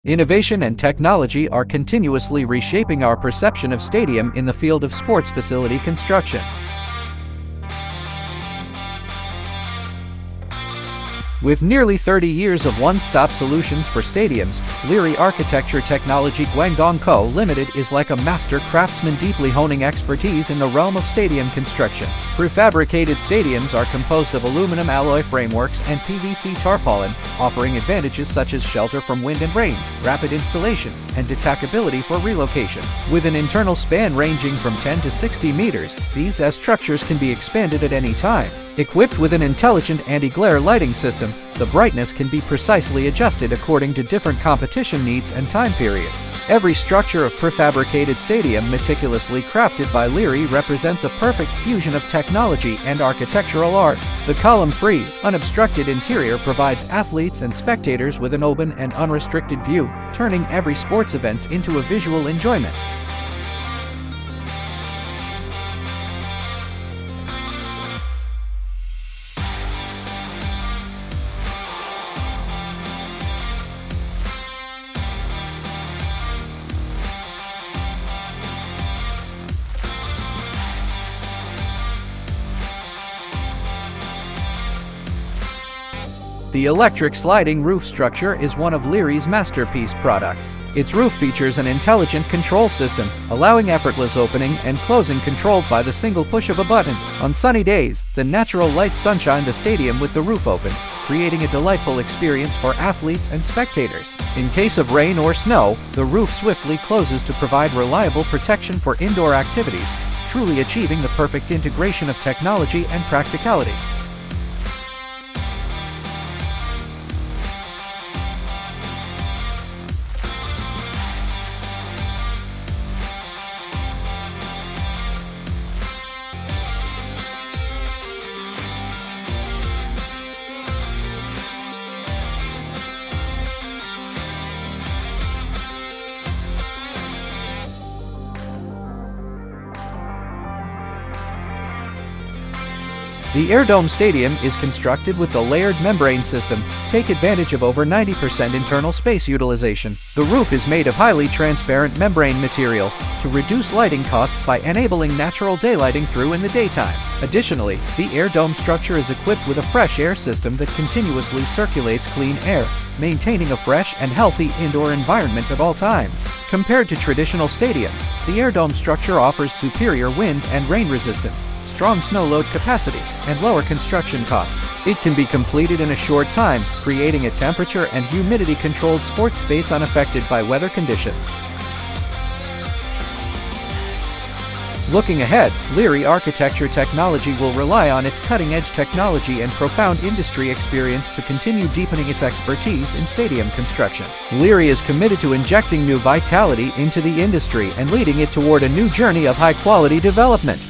Innovation and technology are continuously reshaping our perception of stadium in the field of sports facility construction. With nearly 30 years of one-stop solutions for stadiums, Liri Architecture Technology Guangdong Co. Limited is like a master craftsman deeply honing expertise in the realm of stadium construction. Prefabricated stadiums are composed of aluminum alloy frameworks and PVC tarpaulin, offering advantages such as shelter from wind and rain, rapid installation, and detachability for relocation. With an internal span ranging from 10 to 60 meters, these structures can be expanded at any time. Equipped with an intelligent anti-glare lighting system, the brightness can be precisely adjusted according to different competition needs and time periods. Every structure of prefabricated stadium meticulously crafted by Liri represents a perfect fusion of technology and architectural art. The column-free, unobstructed interior provides athletes and spectators with an open and unrestricted view, turning every sports event into a visual enjoyment. The electric sliding roof structure is one of Liri's masterpiece products. Its roof features an intelligent control system, allowing effortless opening and closing controlled by the single push of a button. On sunny days, the natural light sunshine the stadium with the roof opens, creating a delightful experience for athletes and spectators. In case of rain or snow, the roof swiftly closes to provide reliable protection for indoor activities, truly achieving the perfect integration of technology and practicality. The Air Dome Stadium is constructed with the layered membrane system. Take advantage of over 90% internal space utilization. The roof is made of highly transparent membrane material to reduce lighting costs by enabling natural daylighting through in the daytime. Additionally, the Air Dome structure is equipped with a fresh air system that continuously circulates clean air, maintaining a fresh and healthy indoor environment at all times. Compared to traditional stadiums, the Air Dome structure offers superior wind and rain resistance, strong snow load capacity, and lower construction costs. It can be completed in a short time, creating a temperature and humidity-controlled sports space unaffected by weather conditions. Looking ahead, Liri Architecture Technology will rely on its cutting-edge technology and profound industry experience to continue deepening its expertise in stadium construction. Liri is committed to injecting new vitality into the industry and leading it toward a new journey of high-quality development.